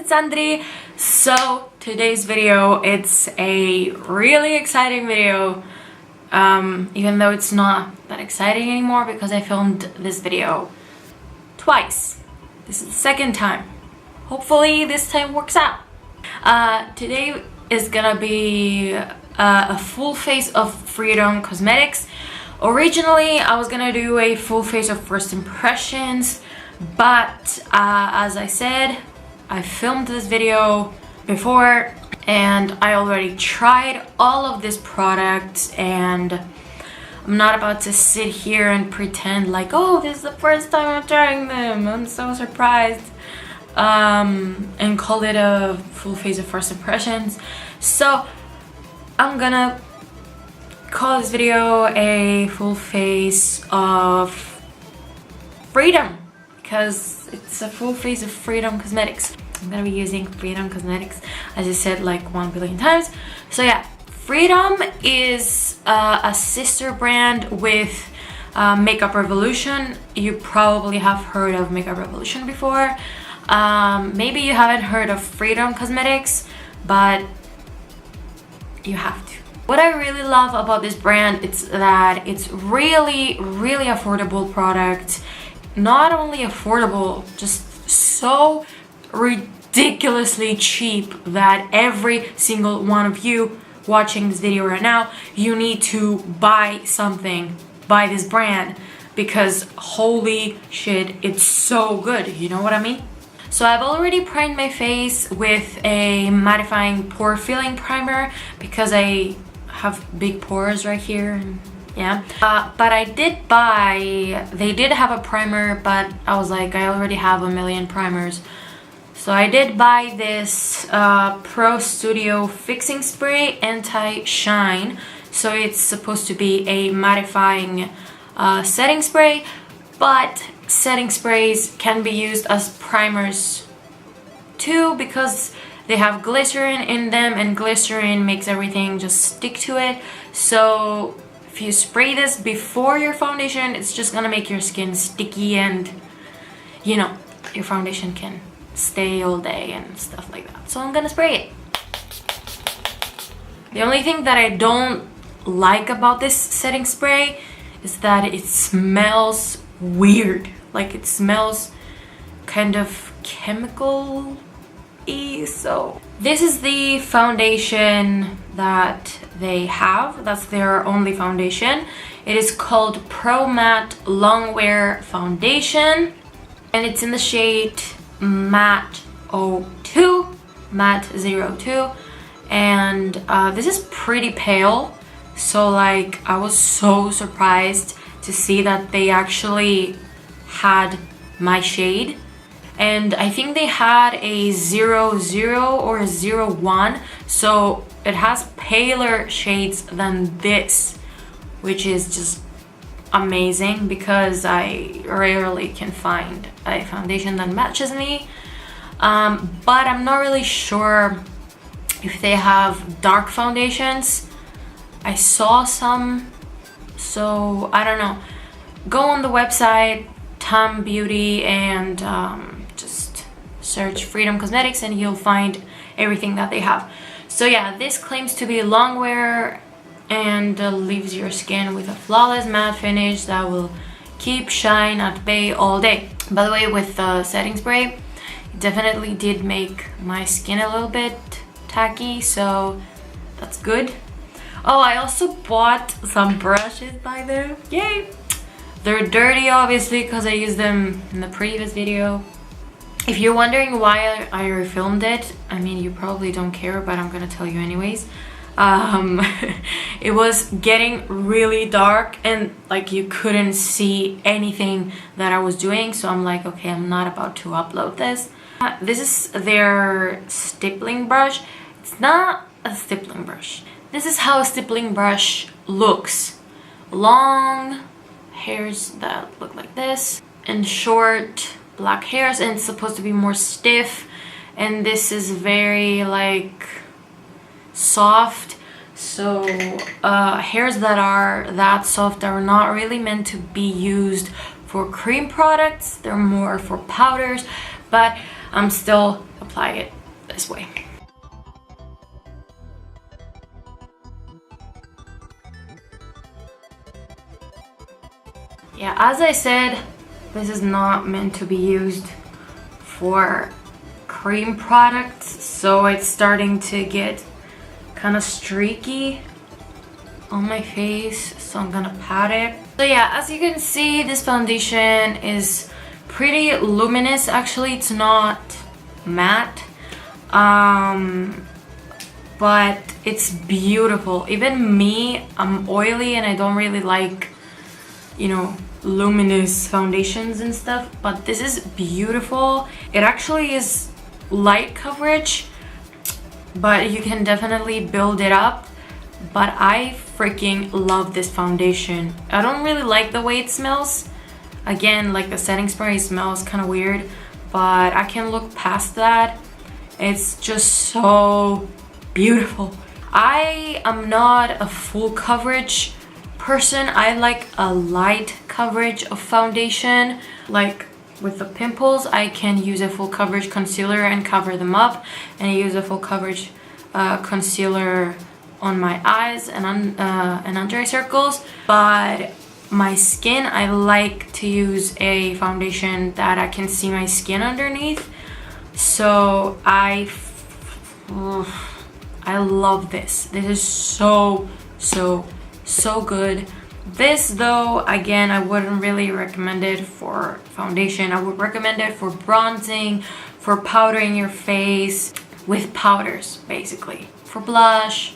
it's Antri. So today's video, it's a really exciting video, even though it's not that exciting anymore because I filmed this video twice. This is the second time. Hopefully this time works out. Today is gonna be a full face of Freedom Cosmetics. Originally I was gonna do a full face of first impressions, but as I said, I filmed this video before and I already tried all of these products, and I'm not about to sit here and pretend like, oh, this is the first time I'm trying them, I'm so surprised, and call it a full face of first impressions. So I'm gonna call this video a full face of Freedom because it's a full face of Freedom Cosmetics. I'm gonna be using Freedom Cosmetics, as I said like 1 billion times. So yeah, Freedom is a sister brand with Makeup Revolution. You probably have heard of Makeup Revolution before. Maybe you haven't heard of Freedom Cosmetics, but you have to. What I really love about this brand is that it's really affordable product. Not only affordable, just so ridiculously cheap that every single one of you watching this video right now, you need to buy something by this brand because holy shit, it's so good, you know what I mean? So I've already primed my face with a mattifying pore filling primer because I have big pores right here. Yeah, but I did buy, they did have a primer, but I was like, I already have a million primers. So I did buy this Pro Studio Fixing Spray Anti-Shine. So it's supposed to be a mattifying setting spray, but setting sprays can be used as primers too because they have glycerin in them, and glycerin makes everything just stick to it. So if you spray this before your foundation, it's just gonna make your skin sticky, and you know, your foundation can stay all day and stuff like that. So I'm gonna spray it. The only thing that I don't like about this setting spray is that it smells weird. Like it smells kind of chemical-y. So this is the foundation that they have. That's their only foundation. It is called Pro Matte Longwear Foundation, and it's in the shade Matte 02, Matte 02, and this is pretty pale. So like I was so surprised to see that they actually had my shade, and I think they had a 00 or a 01, so it has paler shades than this, which is just amazing because I rarely can find a foundation that matches me, but I'm not really sure if they have dark foundations. I saw some, so I don't know. Go on the website Tom Beauty and just search Freedom Cosmetics and you'll find everything that they have. So yeah, this claims to be long wear and leaves your skin with a flawless matte finish that will keep shine at bay all day. By the way, with the setting spray, it definitely did make my skin a little bit tacky, so that's good. Oh, I also bought some brushes by them. Yay! They're dirty obviously because I used them in the previous video. If you're wondering why I refilmed it, I mean, you probably don't care, but I'm gonna tell you anyways. It was getting really dark and like you couldn't see anything that I was doing, so I'm like, okay, I'm not about to upload this. This is their stippling brush. It's not a stippling brush. This is how a stippling brush looks. Long hairs that look like this and short black hairs, and it's supposed to be more stiff, and this is very like soft. So hairs that are that soft are not really meant to be used for cream products. They're more for powders, but I'm still applying it this way. Yeah, as I said, this is not meant to be used for cream products, so it's starting to get kind of streaky on my face, so I'm gonna pat it. So yeah, as you can see, this foundation is pretty luminous. Actually, it's not matte, but it's beautiful. Even me, I'm oily and I don't really like, you know, luminous foundations and stuff, but this is beautiful. It actually is light coverage, but you can definitely build it up. But I freaking love this foundation. I don't really like the way it smells. Again, like the setting spray smells kind of weird, but I can look past that. It's just so beautiful. I am not a full coverage person. I like a light coverage of foundation. Like with the pimples, I can use a full coverage concealer and cover them up, and I use a full coverage concealer on my eyes and under eye circles. But my skin, I like to use a foundation that I can see my skin underneath. So I love this. This is so good. This though, again, I wouldn't really recommend it for foundation. I would recommend it for bronzing, for powdering your face with powders, basically. For blush,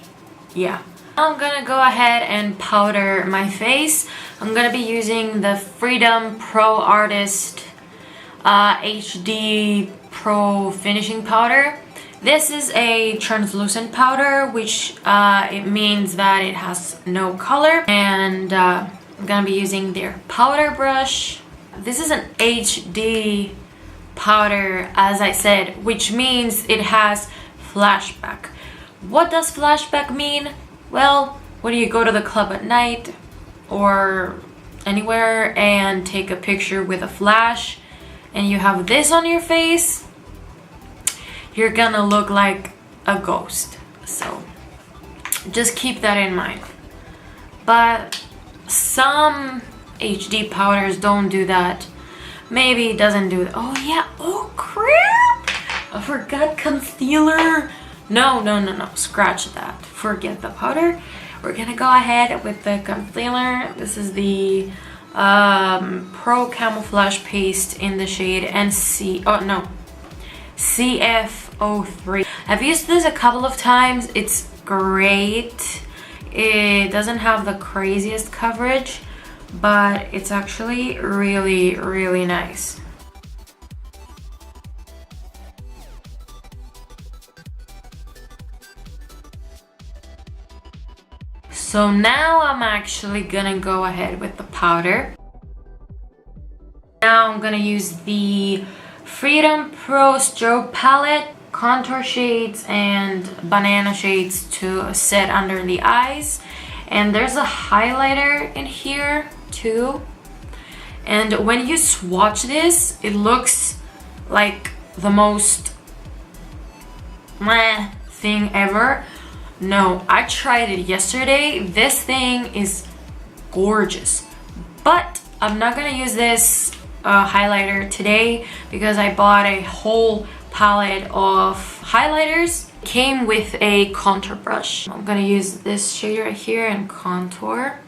yeah. I'm gonna go ahead and powder my face. I'm gonna be using the Freedom Pro Artist HD Pro Finishing Powder. This is a translucent powder, which it means that it has no color. And I'm gonna be using their powder brush. This is an HD powder, as I said, which means it has flashback. What does flashback mean? Well, when you go to the club at night or anywhere and take a picture with a flash and you have this on your face, you're gonna look like a ghost. So just keep that in mind. But some HD powders don't do that. Maybe it doesn't do that. Oh yeah, oh crap! I forgot concealer. No, scratch that. Forget the powder. We're gonna go ahead with the concealer. This is the Pro Camouflage Paste in the shade CF03. I've used this a couple of times. It's great. It doesn't have the craziest coverage, but it's actually really nice. So now I'm actually gonna go ahead with the powder. Now I'm gonna use the Freedom Pro Strobe Palette, contour shades and banana shades to set under the eyes. And there's a highlighter in here too. And when you swatch this, it looks like the most meh thing ever. No, I tried it yesterday. This thing is gorgeous. But I'm not gonna use this highlighter today because I bought a whole palette of highlighters. It came with a contour brush. I'm gonna use this shade right here and contour.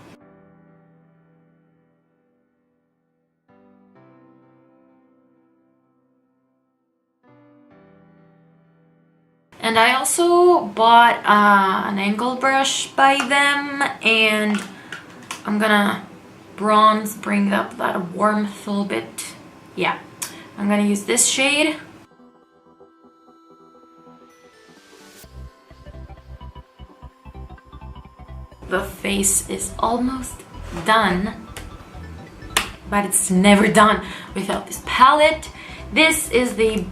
And I also bought an angled brush by them, and I'm gonna bronze, bring up that warmth a little bit. Yeah, I'm gonna use this shade. The face is almost done, but it's never done without this palette. This is the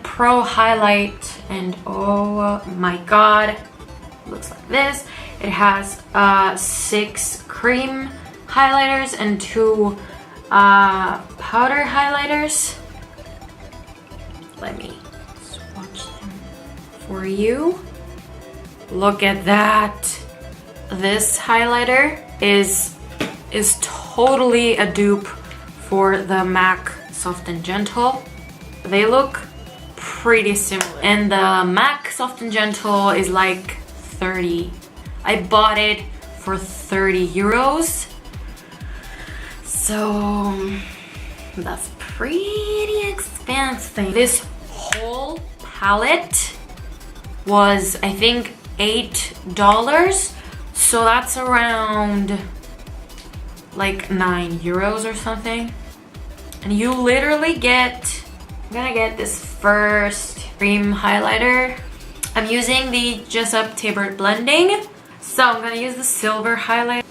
Pro Highlight, and oh my god, looks like this. It has 6 cream highlighters and 2 powder highlighters. Let me swatch them for you. Look at that. This highlighter is totally a dupe for the MAC Soft and Gentle. They look pretty similar. And the MAC Soft and Gentle is like 30. I bought it for 30 euros. So that's pretty expensive. This whole palette was, I think, $8. So that's around like 9 euros or something. And you literally get, I'm gonna get this first cream highlighter. I'm using the Jessup Tapered Blending. So I'm gonna use the silver highlighter.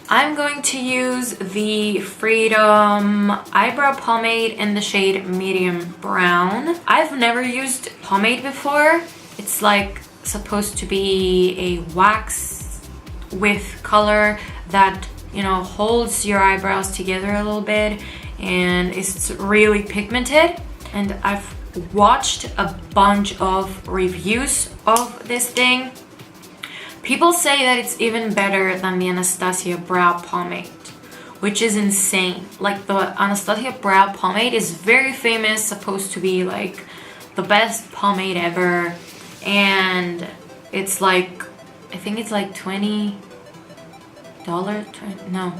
I'm going to use the Freedom Eyebrow Pomade in the shade Medium Brown. I've never used pomade before. It's like supposed to be a wax with color that, you know, holds your eyebrows together a little bit, and it's really pigmented. And I've watched a bunch of reviews of this thing. People say that it's even better than the Anastasia Brow Pomade, which is insane. Like, the Anastasia Brow Pomade is very famous, supposed to be like the best pomade ever. And it's like, I think it's like $20. No.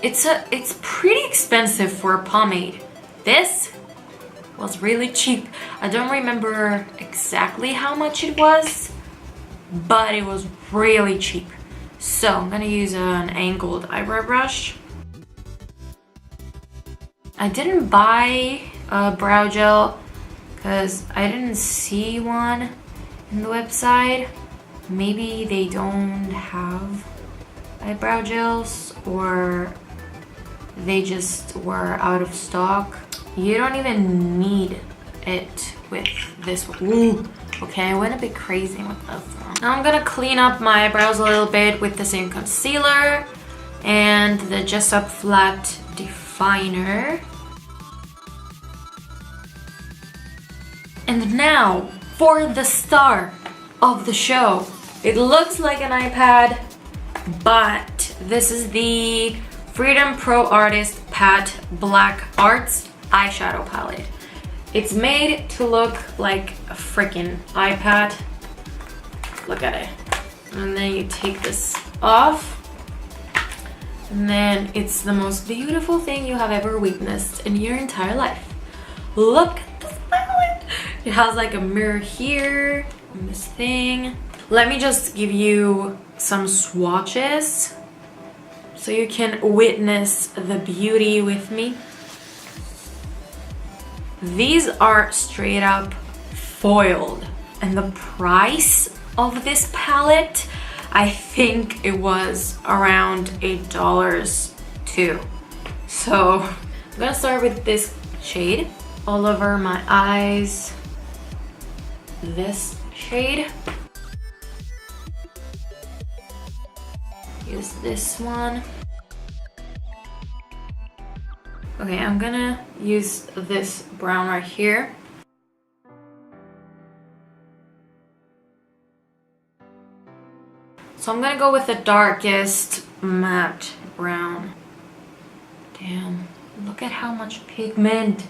It's pretty expensive for a pomade. This was really cheap. I don't remember exactly how much it was, but it was really cheap. So I'm gonna use an angled eyebrow brush. I didn't buy a brow gel because I didn't see one in the website. Maybe they don't have eyebrow gels, or they just were out of stock. You don't even need it with this one. Ooh. Okay, I went a bit crazy with this one. Now I'm gonna clean up my eyebrows a little bit with the same concealer and the Jessup Flat Definer. And now for the star of the show. It looks like an iPad, but this is the Freedom Pro Artist Pat Black Arts eyeshadow palette. It's made to look like a freaking iPad. Look at it. And then you take this off. And then it's the most beautiful thing you have ever witnessed in your entire life. Look at this palette. It has like a mirror here and this thing. Let me just give you some swatches so you can witness the beauty with me. These are straight up foiled, and the price of this palette, I think it was around $8 too. So I'm gonna start with this shade all over my eyes. This shade. Use this one. Okay, I'm gonna use this brown right here. So I'm gonna go with the darkest matte brown. Damn, look at how much pigment.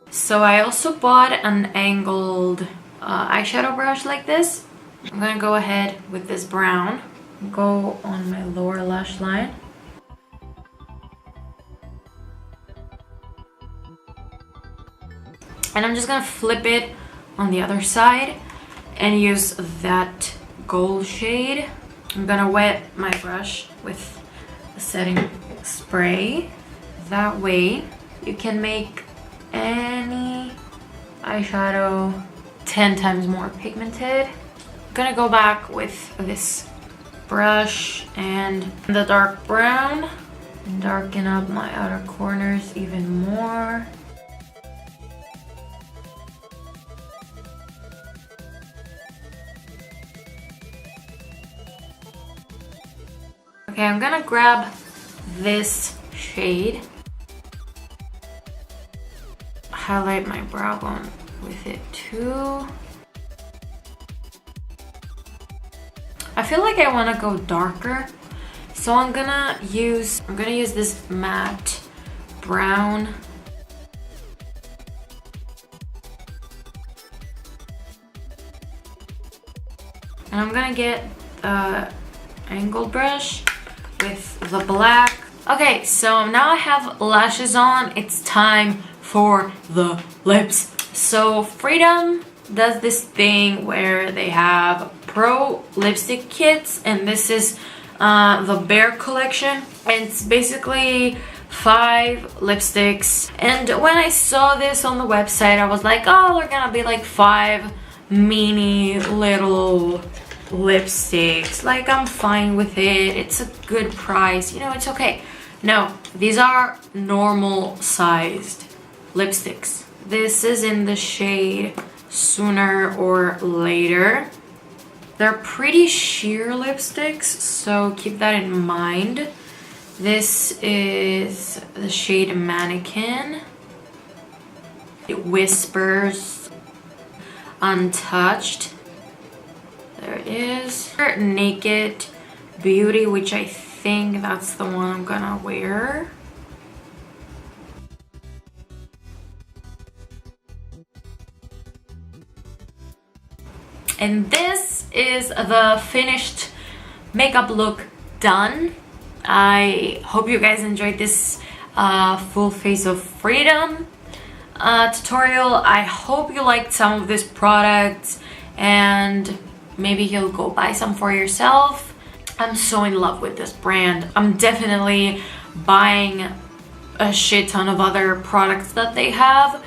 So I also bought an angled eyeshadow brush like this. I'm gonna go ahead with this brown. Go on my lower lash line. And I'm just gonna flip it on the other side and use that gold shade. I'm gonna wet my brush with a setting spray. That way you can make any eyeshadow 10 times more pigmented. I'm gonna go back with this brush and the dark brown and darken up my outer corners even more. Okay, I'm gonna grab this shade. Highlight my brow bone with it too. I feel like I want to go darker, so I'm gonna use this matte brown. And I'm gonna get the angled brush with the black. Okay, so now I have lashes on. It's time for the lips. So Freedom does this thing where they have pro lipstick kits, and this is the Bear collection. And it's basically 5 lipsticks. And when I saw this on the website, I was like, oh, they're gonna be like 5 mini little lipsticks. Like, I'm fine with it. It's a good price, you know, it's okay. No, these are normal sized lipsticks. This is in the shade Sooner or Later. They're pretty sheer lipsticks, so keep that in mind. This is the shade Mannequin. It Whispers, Untouched. There it is. Naked Beauty, which I think that's the one I'm gonna wear. And this is the finished makeup look done. I hope you guys enjoyed this full face of Freedom tutorial. I hope you liked some of this product, and maybe you'll go buy some for yourself. I'm so in love with this brand. I'm definitely buying a shit ton of other products that they have.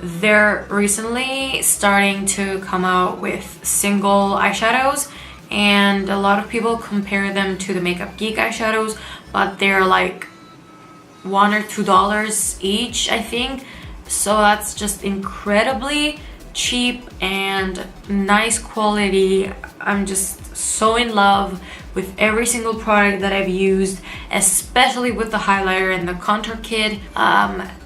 They're recently starting to come out with single eyeshadows, and a lot of people compare them to the Makeup Geek eyeshadows, but they're like $1 or $2 each, I think. So that's just incredibly cheap and nice quality. I'm just so in love with every single product that I've used, especially with the highlighter and the contour kit.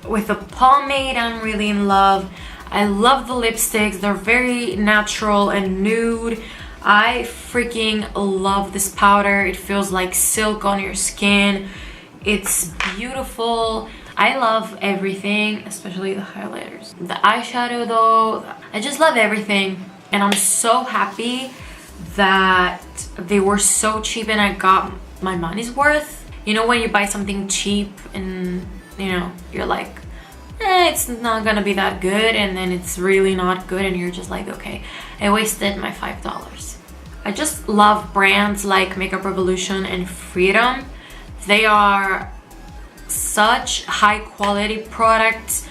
With the pomade, I'm really in love. I love the lipsticks. They're very natural and nude. I freaking love this powder. It feels like silk on your skin. It's beautiful. I love everything, especially the highlighters. The eyeshadow though, I just love everything. And I'm so happy that they were so cheap and I got my money's worth. You know, when you buy something cheap and, you know, you're like, it's not gonna be that good, and then it's really not good and you're just like, okay, I wasted my $5. I just love brands like Makeup Revolution and Freedom. They are such high quality products,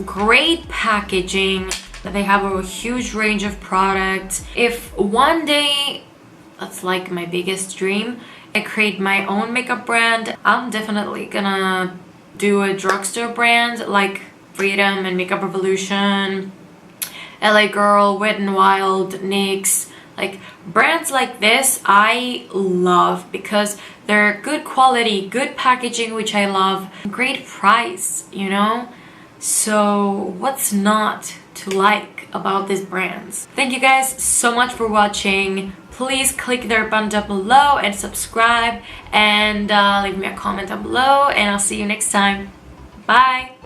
great packaging. They have a huge range of products. If one day, that's like my biggest dream, I create my own makeup brand, I'm definitely gonna do a drugstore brand like Freedom and Makeup Revolution, LA Girl, Wet n Wild, NYX. Like brands like this I love because they're good quality, good packaging, which I love, great price, you know? So what's not to like about these brands? Thank you guys so much for watching. Please click the button down below and subscribe, and leave me a comment down below, and I'll see you next time. Bye!